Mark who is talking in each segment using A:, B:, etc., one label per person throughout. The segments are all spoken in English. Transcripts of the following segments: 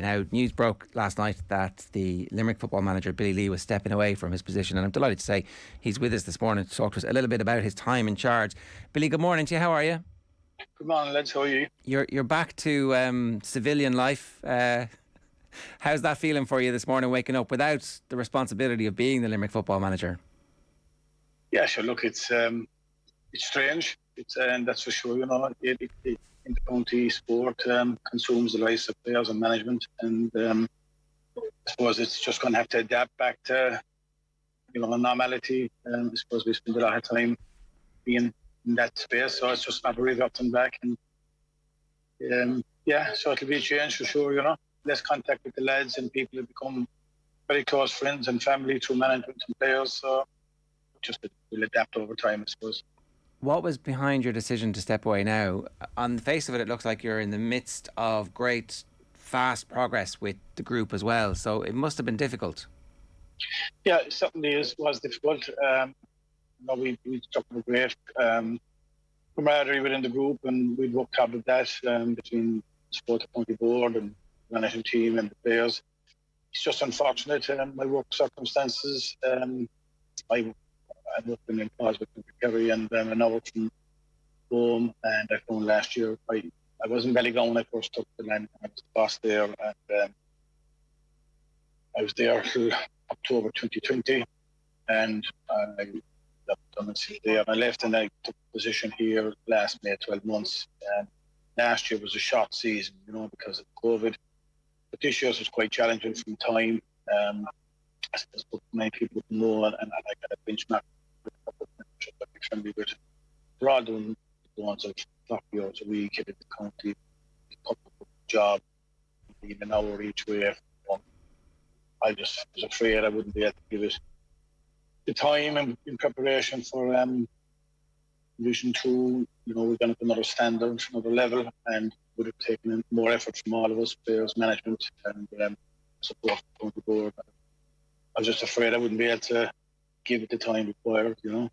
A: Now, news broke last night that the Limerick football manager, Billy Lee, was stepping away from his position, and I'm delighted to say he's with us this morning to talk to us a little bit about his time in charge. Billy, good morning to you. How are you?
B: Good morning, lads. How are you?
A: You're back to civilian life. How's that feeling for you this morning, waking up without the responsibility of being the Limerick football manager?
B: Yeah, sure. Look, it's strange. And that's for sure. You know, in the county sport consumes the lives of players and management, and I suppose it's just going to have to adapt back to normality. I suppose we spend a lot of time being in that space, so it's just not really up and back. And so it'll be a change for sure. You know, less contact with the lads, and people have become very close friends and family through management and players. So just will adapt over time, I suppose.
A: What was behind your decision to step away now? On the face of it, it looks like you're in the midst of great, fast progress with the group as well. So it must have been difficult.
B: Yeah, it certainly was difficult. We struck a great camaraderie within the group, and we'd worked hard with that between the sport county board and the management team and the players. It's just unfortunate. My work circumstances. I worked in employees with Kerry and an hour from home, and I found last year I was in Ballygowan when I first took the land. I was the boss there, and I was there till October 2020, and I done there. I left and I took a position here last May, 12 months. And last year was a short season, because of COVID. But this year was quite challenging from time. I suppose many people would know, and I got a benchmark with a couple of managers that we're friendly with. We're all doing the ones of 40 hours a week in the county, a couple of job, even an hour each way. I just was afraid I wouldn't be able to give it the time and in preparation for Division 2. We're going to another standard, another level, and would have taken more effort from all of us, players, management, and support from the board. I was just afraid I wouldn't be able to give it the time required, and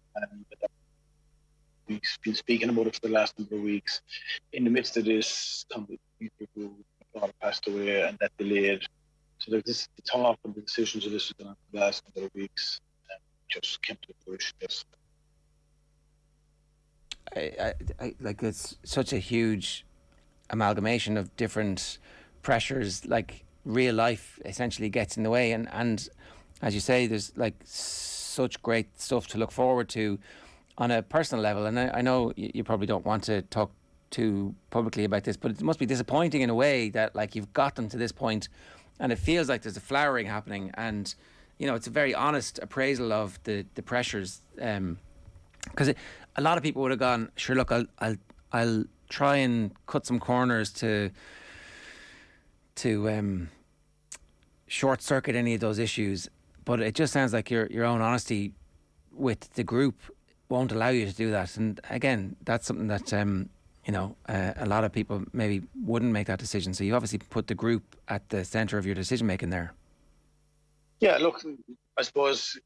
B: we've been speaking about it for the last number of weeks. In the midst of this, people who passed away, and that delayed. So the talk and the decisions of this for the last number of weeks just came to fruition. Yes.
A: I like, it's such a huge amalgamation of different pressures. Like, real life essentially gets in the way, and as you say, there's like such great stuff to look forward to on a personal level. And I know you probably don't want to talk too publicly about this, but it must be disappointing in a way that, like, you've gotten to this point and it feels like there's a flowering happening, and it's a very honest appraisal of the pressures, because a lot of people would have gone, sure, look, I'll try and cut some corners to short circuit any of those issues. But it just sounds like your own honesty with the group won't allow you to do that. And again, that's something that a lot of people maybe wouldn't make that decision. So you obviously put the group at the centre of your decision making there. Yeah,
B: look, I suppose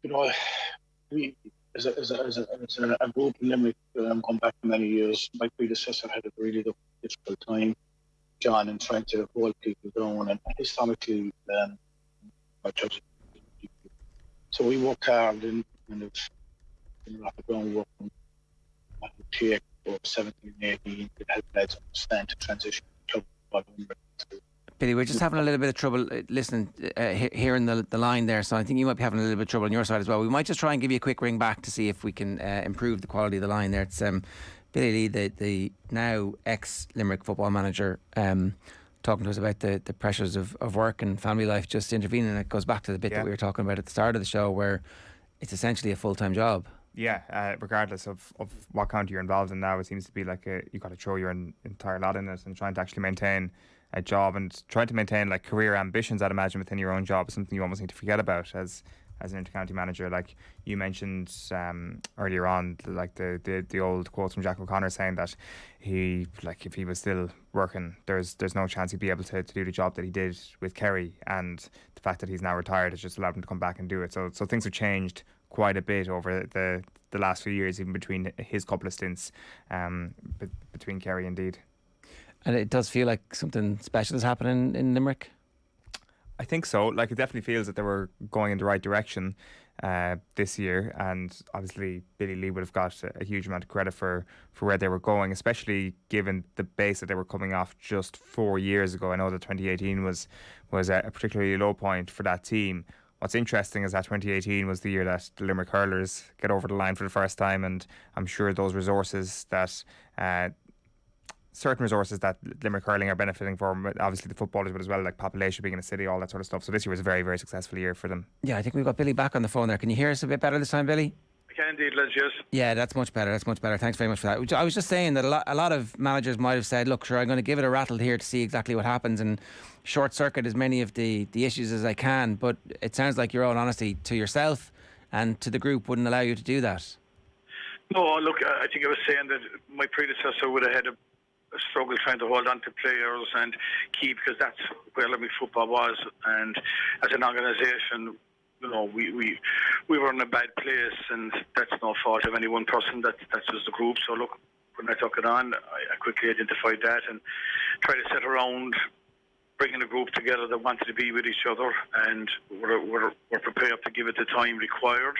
B: we as a group in Limerick, going back for many years, my predecessor had a really difficult time, John, in trying to hold people down, and historically. So we worked hard in the groundwork and take over 17 and 18 to help lads understand to transition to club.
A: Billy, we're just having a little bit of trouble listening, hearing the line there, so I think you might be having a little bit of trouble on your side as well. We might just try and give you a quick ring back to see if we can improve the quality of the line there. It's Billy Lee, the now ex-Limerick football manager, talking to us about the pressures of work and family life, just intervening. And it goes back to the bit that we were talking about at the start of the show, where it's essentially a full-time job.
C: Yeah, regardless of what county you're involved in now, it seems to be like you've got to throw your entire lot in it, and trying to actually maintain a job and trying to maintain like career ambitions, I'd imagine, within your own job is something you almost need to forget about as an intercounty manager. Like you mentioned earlier on, like the old quote from Jack O'Connor saying that he, like, if he was still working, there's no chance he'd be able to do the job that he did with Kerry, and the fact that he's now retired has just allowed him to come back and do it. So things have changed quite a bit over the last few years, even between his couple of stints between Kerry, indeed.
A: And it does feel like something special is happening in Limerick.
C: I think so. Like, it definitely feels that they were going in the right direction this year, and obviously Billy Lee would have got a huge amount of credit for where they were going, especially given the base that they were coming off just 4 years ago. I know that 2018 was a particularly low point for that team. What's interesting is that 2018 was the year that the Limerick hurlers get over the line for the first time, and I'm sure those resources that certain resources that Limerick hurling are benefiting from, obviously the footballers, but as well like population being in a city, all that sort of stuff. So this year was a very, very successful year for them.
A: Yeah, I think we've got Billy back on the phone there. Can you hear us a bit better this time, Billy?
B: I can indeed, Les, yes.
A: Yeah, that's much better. That's much better. Thanks very much for that. I was just saying that a lot of managers might have said, look, sure, I'm going to give it a rattle here to see exactly what happens and short circuit as many of the issues as I can. But it sounds like your own honesty to yourself and to the group wouldn't allow you to do that.
B: No, look, I think I was saying that my predecessor would have had a struggle trying to hold on to players and keep, because that's where Limerick football was. And as an organisation, you know, we were in a bad place, and that's no fault of any one person. That's just the group. So look, when I took it on, I quickly identified that and tried to sit around bringing a group together that wanted to be with each other, and were prepared to give it the time required,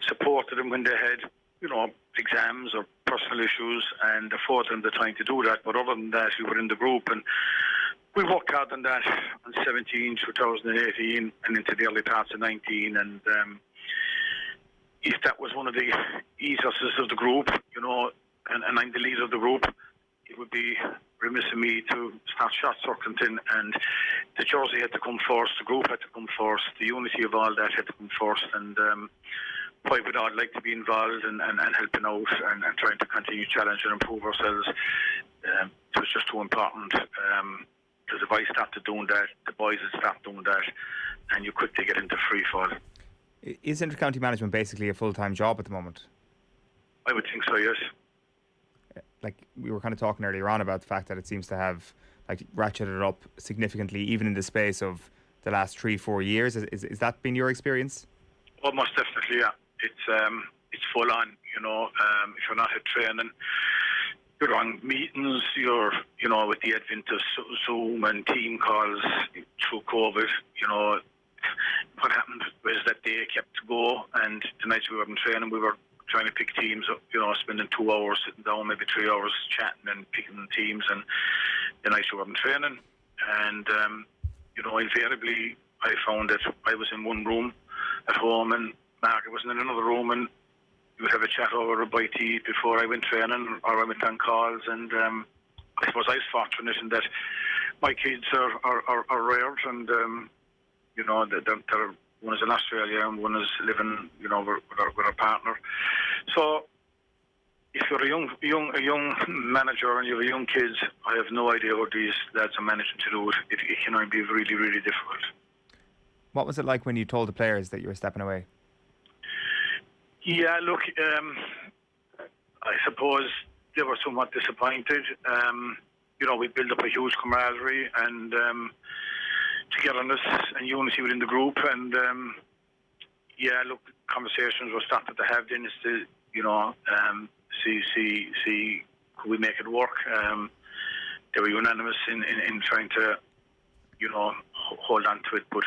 B: supported them when they had, you know, exams or personal issues, and afford them the time to do that. But other than that, we were in the group, and we worked hard on that on 2018, and into the early parts of 19. And if that was one of the ethoses of the group, you know, and I'm the leader of the group, it would be remiss of me to start short circuiting, and the jersey had to come first, the group had to come first, the unity of all that had to come first, and why would I like to be involved and helping out and trying to continue challenge and improve ourselves. It was just too important, because if I started doing that, the boys would start doing that, and you quickly get into free fall.
C: Is inter-county management basically a full-time job at the moment?
B: I would think so, yes.
C: Like, we were kind of talking earlier on about the fact that it seems to have like ratcheted up significantly even in the space of the last 3-4 years. Is that been your experience?
B: Oh, most definitely, yeah. It's full on, you know. If you're not at training, you're on meetings, you know, with the advent of Zoom and team calls through COVID, you know, what happened was that day kept to go, and the nights we were in training, we were trying to pick teams up, you know, spending 2 hours sitting down, maybe 3 hours chatting and picking teams, and the nights we were in training. And, you know, invariably, I found that I was in one room at home, and Margaret was in another room, and we would have a chat over a bite to eat before I went training, or I went on calls. And I suppose I was fortunate in that my kids are reared, and you know, they're, one is in Australia and one is living, you know, with a partner. So if you're a young manager and you have young kids, I have no idea what these lads are managing to do. It can be really, really difficult.
C: What was it like when you told the players that you were stepping away?
B: Yeah, look, I suppose they were somewhat disappointed. You know, we built up a huge camaraderie and togetherness and unity within the group. And yeah, look, conversations were started to have then, is to, you know, see could we make it work. They were unanimous in trying to, you know, hold on to it, but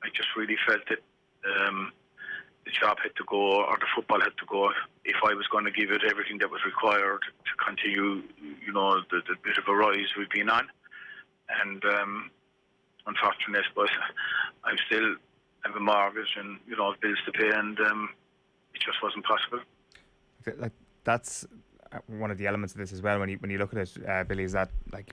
B: I just really felt that the job had to go, or the football had to go, if I was going to give it everything that was required to continue, you know, the bit of a rise we've been on. And unfortunate, but I'm still have a mortgage and, you know, bills to pay, and it just wasn't possible.
C: Like, that's one of the elements of this as well. When you look at it, Billy, is that, like,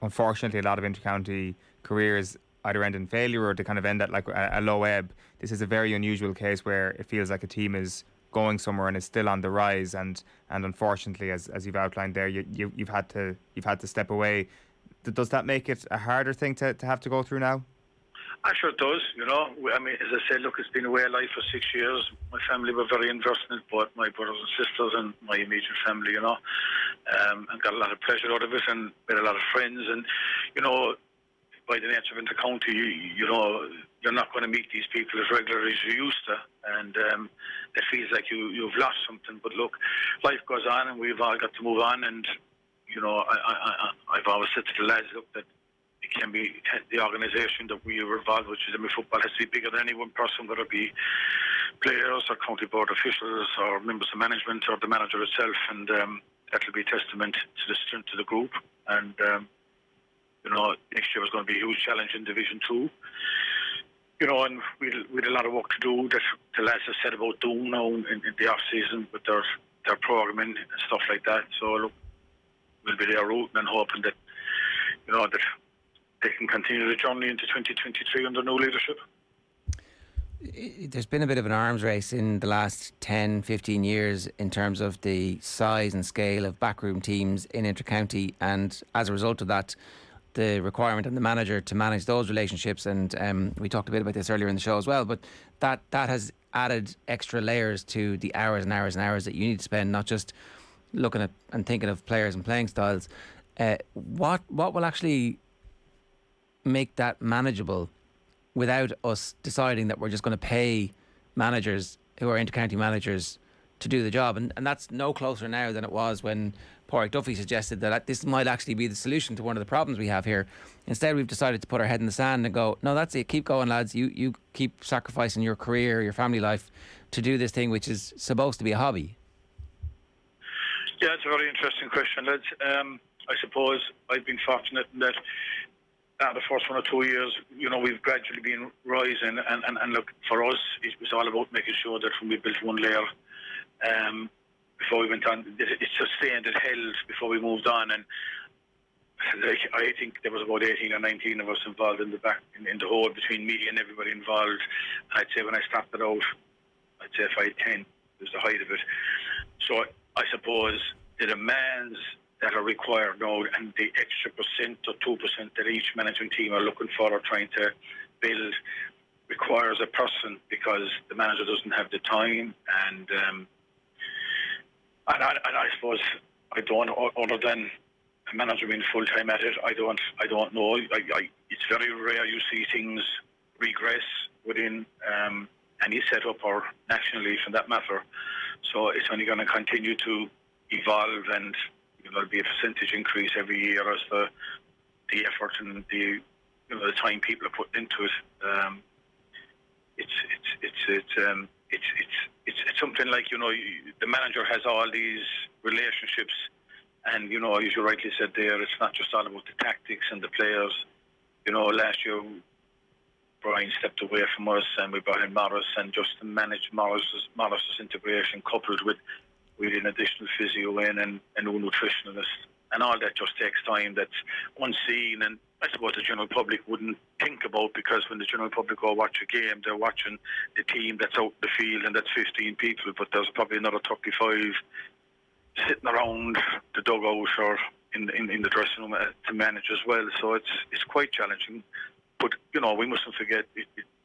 C: unfortunately a lot of intercounty careers either end in failure or they kind of end at like a low ebb. This is a very unusual case where it feels like a team is going somewhere and is still on the rise, and unfortunately, as you've outlined there, you've had to step away. Does that make it a harder thing to have to go through now?
B: I'm sure it does, you know. I mean, as I said, look, it's been a way of life for 6 years. My family were very invested in it, both my brothers and sisters and my immediate family, you know, and got a lot of pleasure out of it and made a lot of friends. And, you know, by the nature of intercounty, you know, you're not going to meet these people as regularly as you used to, and it feels like you've lost something. But look, life goes on, and we've all got to move on, and I've always said to the lads, look, that it can be the organisation that we are involved with, which is Limerick football, has to be bigger than any one person, whether it be players or county board officials or members of management or the manager itself, and that will be a testament to the strength of the group. And next year is going to be a huge challenge in Division 2. And we'd a lot of work to do that the lads have said about doing now in the off season with their programming and stuff like that. So look, we'll be there rooting and hoping that that they can continue the journey into 2023 under new leadership.
A: There's been a bit of an arms race in the last 10, 15 years in terms of the size and scale of backroom teams in intercounty, and as a result of that, the requirement on the manager to manage those relationships, and we talked a bit about this earlier in the show as well, but that has added extra layers to the hours and hours and hours that you need to spend, not just looking at and thinking of players and playing styles. What will actually make that manageable without us deciding that we're just going to pay managers who are intercounty managers to do the job? And that's no closer now than it was when Pádraig Duffy suggested that this might actually be the solution to one of the problems we have here. Instead, we've decided to put our head in the sand and go, no, that's it, keep going, lads. You keep sacrificing your career, your family life to do this thing which is supposed to be a hobby.
B: Yeah, it's a very interesting question, lads. I suppose I've been fortunate in that the first 1 or 2 years, we've gradually been rising, and look, for us, it was all about making sure that when we built one layer, before we went on, it sustained, it held before we moved on. And I think there was about 18 or 19 of us involved in the whole, between me and everybody involved. And I'd say when I started out, I'd say if I had 10, it was the height of it. So I suppose the demands that are required now, and the extra % or 2% that each management team are looking for or trying to build, requires a person, because the manager doesn't have the time. And I suppose I don't, other than a manager being full time at it, I don't know. It's very rare you see things regress within any setup or national league, for that matter. So it's only going to continue to evolve, and there'll be a percentage increase every year as the effort and the time people are putting into it. It's something like the manager has all these relationships, and as you rightly said there, it's not just all about the tactics and the players. Last year Brian stepped away from us, and we brought in Morris, and just to manage Morris's integration, coupled with an additional physio in and a nutritionist, and all that just takes time. That's unseen, and I suppose the general public wouldn't think about, because when the general public go watch a game, they're watching the team that's out the field, and that's 15 people, but there's probably another 35 sitting around the dugout or in the dressing room to manage as well. So it's quite challenging, but we mustn't forget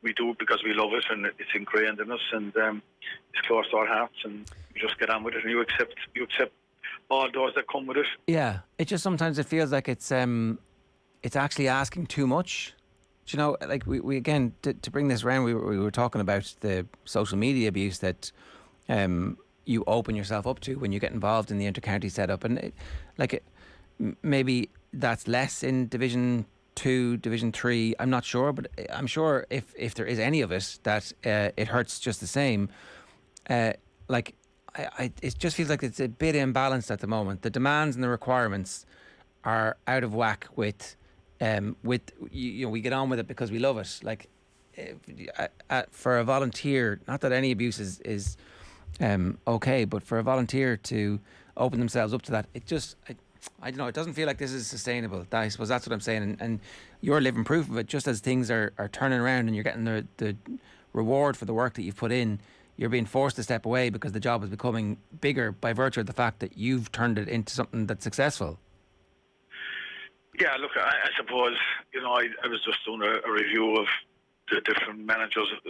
B: we do it because we love it, and it's ingrained in us, and it's close to our hearts, and you just get on with it, and you accept all those that come with it.
A: Yeah, it just sometimes it feels like it's actually asking too much. Like we again, to bring this around, we were talking about the social media abuse that you open yourself up to when you get involved in the intercounty setup, and maybe that's less in Division 2, Division 3. I'm not sure, but I'm sure if there is any of it, that it hurts just the same. It just feels like it's a bit imbalanced at the moment. The demands and the requirements are out of whack with we get on with it because we love it. Like for a volunteer, not that any abuse is okay, but for a volunteer to open themselves up to that, I don't know, it doesn't feel like this is sustainable. I suppose that's what I'm saying, and you're living proof of it. Just as things are turning around and you're getting the reward for the work that you've put in, you're being forced to step away because the job is becoming bigger by virtue of the fact that you've turned it into something that's successful.
B: Yeah, look, I suppose, I was just doing a review of the different managers of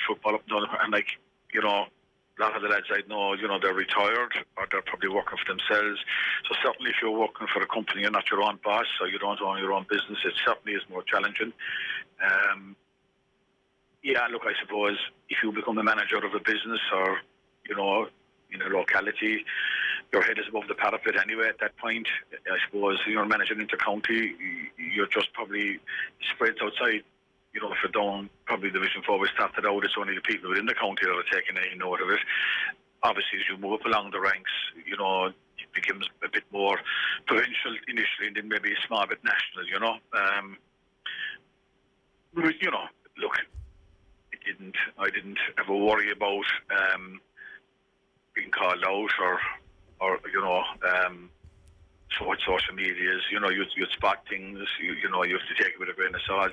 B: football up and down, and a lot of the lads I know, they're retired, or they're probably working for themselves. So certainly if you're working for a company, you're not your own boss, so you don't own your own business, it certainly is more challenging. Look, I suppose if you become a manager of a business, or in a locality,
D: your head is above the parapet anyway at that point. I suppose you're managing inter-county, you're just probably spread outside. You know, if you're down, probably Division 4 we started out, it's only the people within the county that are taking any note of it. Obviously, as you move up along the ranks, you know, it becomes a bit more provincial initially, and then maybe a small bit national, you know. You know, look, I didn't ever worry about being called out or you know, social medias. You know, you'd spot things. You know, you have to take it with a grain of salt.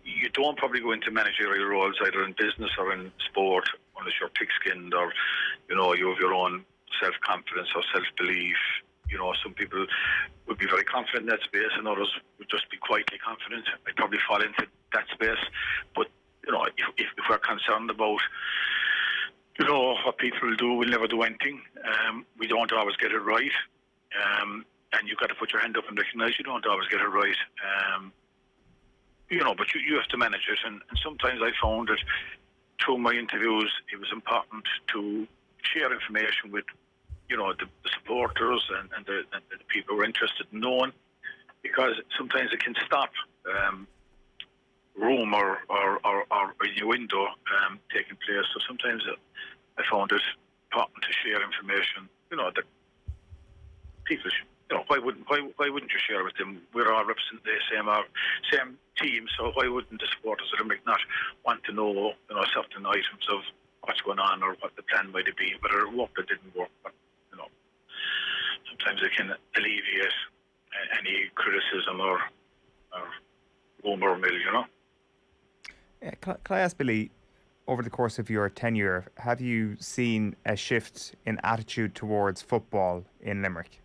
D: You don't probably go into managerial roles either in business or in sport unless you're thick-skinned or, you know, you have your own self-confidence or self-belief. You know, some people would be very confident in that space, and others would just be quietly confident. I'd probably fall into that space. But you know, if we're concerned about, you know, what people do, we'll never do anything. We don't always get it right. And you've got to put your hand up and recognise you don't always get it right. You know, but you have to manage it. And sometimes I found that through my interviews, it was important to share information with, you know, the supporters and the people who are interested in knowing, because sometimes it can stop rumour or innuendo taking place. So sometimes I found it important to share information, you know, that people, you know, why wouldn't you share with them? We're all representing the same team, so why wouldn't the supporters of Limerick not want to know, you know, certain items of what's going on or what the plan might be, whether it worked or didn't work? But, you know, sometimes it can alleviate any criticism or rumour or mill, you know.
C: Yeah, can I ask, Billy, over the course of your tenure, have you seen a shift in attitude towards football in Limerick?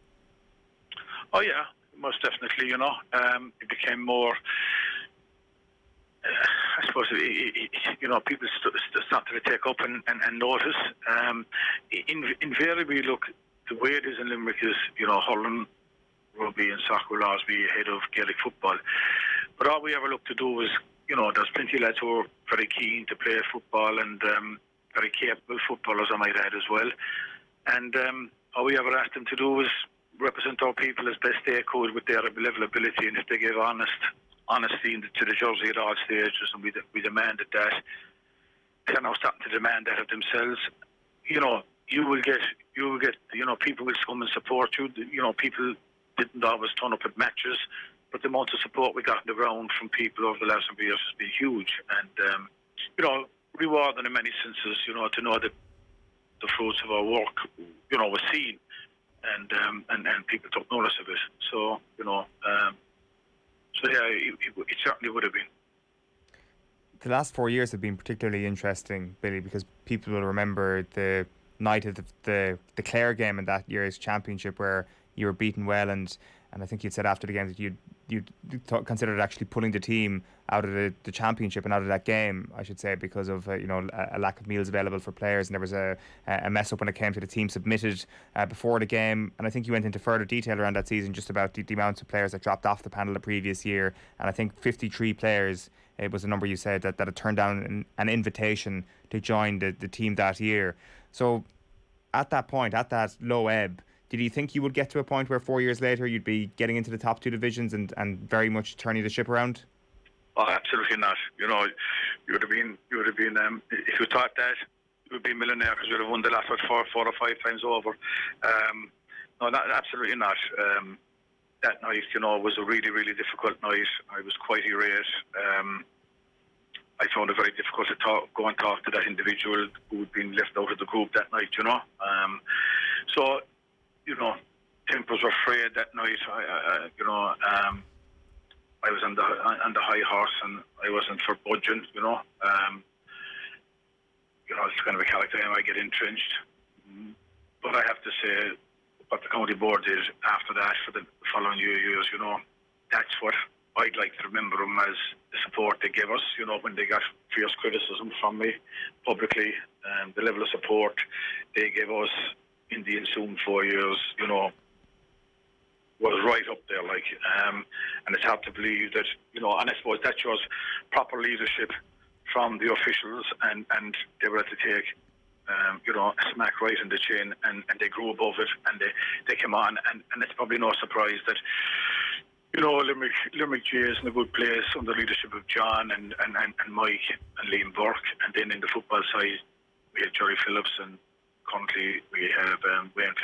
D: Oh yeah, most definitely. You know, it became more. I suppose you know, people started to take up and notice. Invariably, look, the way it is in Limerick is, you know, hurling, rugby, and soccer will always be ahead of Gaelic football. But all we ever look to do is, you know, there's plenty of lads who are very keen to play football and very capable footballers, I might add, as well. And all we ever asked them to do was represent our people as best they could with their level of ability, and if they gave honesty to the jersey at all stages, and we demanded that. They're now starting to demand that of themselves. You know, you will get, you know, people will come and support you. You know, people didn't always turn up at matches, but the amount of support we got on the ground from people over the last number of years has been huge, and you know, rewarding in many senses. You know, to know that the fruits of our work, you know, was seen, and people took notice of it. So, you know, so yeah, it certainly would have been.
C: The last 4 years have been particularly interesting, Billy, because people will remember the night of the Clare game in that year's championship where you were beaten well, and I think you'd said after the game that you'd considered actually pulling the team out of the championship and out of that game, I should say, because of you know, a lack of meals available for players, and there was a mess up when it came to the team submitted before the game. And I think you went into further detail around that season just about the amount of players that dropped off the panel the previous year, and I think 53 players, it was the number you said, that had turned down an invitation to join the team that year. So at that point, at that low ebb, did you think you would get to a point where 4 years later you'd be getting into the top two divisions and very much turning the ship around?
D: Oh, absolutely not. You know, you would have been. If you thought that, you would be a millionaire because you would have won the last four or five times over. No, absolutely not. That night, you know, was a really, really difficult night. I was quite irate. I found it very difficult to go and talk to that individual who had been left out of the group that night. You know, so. You know, tempers were frayed that night. You know, I was on the high horse and I wasn't for budging. You know, it's kind of a character I get entrenched. But I have to say, what the county board did after that for the following years, you know, that's what I'd like to remember them as, the support they gave us. You know, when they got fierce criticism from me publicly, the level of support they gave us in the ensuing 4 years, you know, was right up there, like, and it's hard to believe that, you know, and I suppose that shows proper leadership from the officials, and they were able to take a smack right in the chin, and they grew above it, and they came on, and it's probably no surprise that Limerick G is in a good place under the leadership of John and Mike and Liam Burke, and then in the football side we have Jerry Phillips, and currently we have Wayne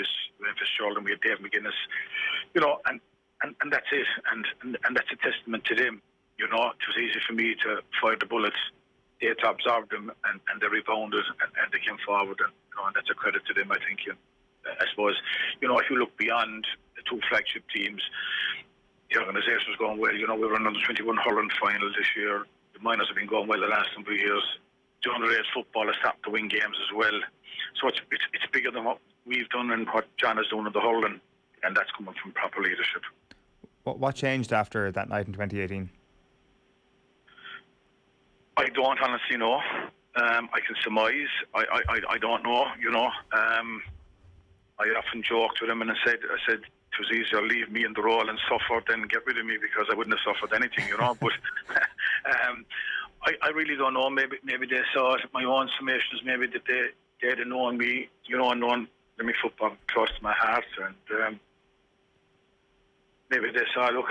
D: Fitzgerald, and we have Dave McGuinness, and that's it, and that's a testament to them. It was easy for me to fire the bullets. They had to absorb them, and they rebounded, and they came forward, and that's a credit to them, I think. I suppose, if you look beyond the two flagship teams, the organisation was going well. We were in under 21 hurling final this year. The minors have been going well the last number of years. The underage football has started to win games as well. So it's bigger than what we've done and what John has done in the hurling, and that's coming from proper leadership.
C: What changed after that night in 2018?
D: I don't honestly know. I can surmise. I don't know. I often joked with him and I said it was easier leave me in the role and suffer than get rid of me, because I wouldn't have suffered anything, But I really don't know. Maybe they saw it. My own summations, maybe that they'd have known me, and known Limerick football close to my heart, and maybe they saw, look,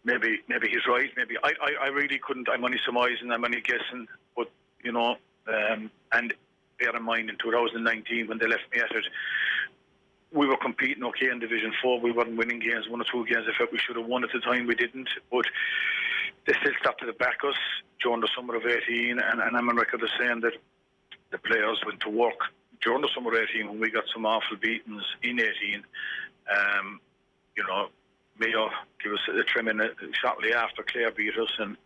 D: maybe he's right. Maybe I really couldn't. I'm only surmising. I'm only guessing. But and bear in mind, in 2019 when they left me at it, we were competing okay in Division 4. We weren't winning games, 1 or 2 games. I felt we should have won at the time. We didn't. But they still stopped to back us during the summer of 18. And I'm on record as saying that the players went to work during the summer of 18 when we got some awful beatings in 18. Mayo gave us a trimming shortly after Clare beat us, and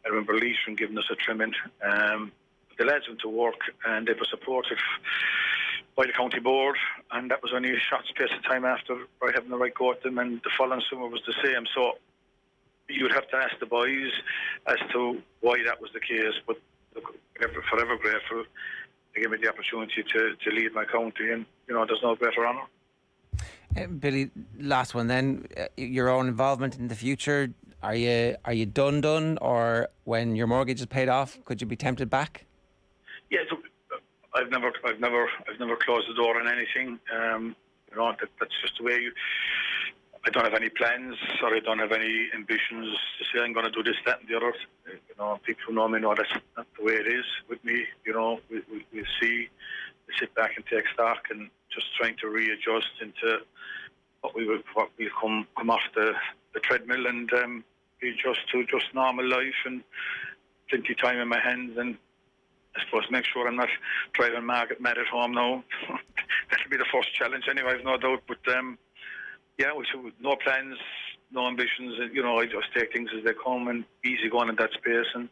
D: I remember Leishman giving us a trimming. The lads went to work, and they were supported by the county board, and that was only a short space of time after I having the right go at them, and the following summer was the same. So you would have to ask the boys as to why that was the case, but look, forever grateful. They gave me the opportunity to lead my county, and there's no better honour.
A: Billy, last one then. Your own involvement in the future. Are you done, or when your mortgage is paid off, could you be tempted back?
D: Yeah, so I've never closed the door on anything. That's just the way I don't have any plans, or I don't have any ambitions to say I'm going to do this, that, and the other. People who know me know that's not the way it is with me. We sit back and take stock, and just trying to readjust into what we come off the treadmill, and readjust to just normal life, and plenty of time in my hands, and I suppose make sure I'm not driving Margaret mad at home now. That'll be the first challenge anyway, I've no doubt. But no plans, no ambitions. I just take things as they come, and easy going in that space. And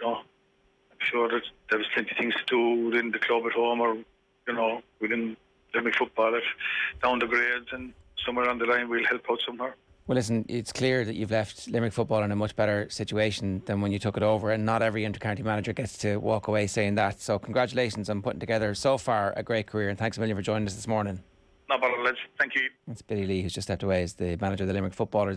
D: I'm sure that there was plenty of things to do within the club at home, or within Limerick football down the grades, and somewhere on the line we'll help out somewhere.
A: Well, listen, it's clear that you've left Limerick football in a much better situation than when you took it over, and not every inter-county manager gets to walk away saying that. So congratulations on putting together so far a great career, and thanks a million for joining us this morning.
D: No bother, lads. Thank you.
A: It's Billy Lee, who's just stepped away as the manager of the Limerick footballers.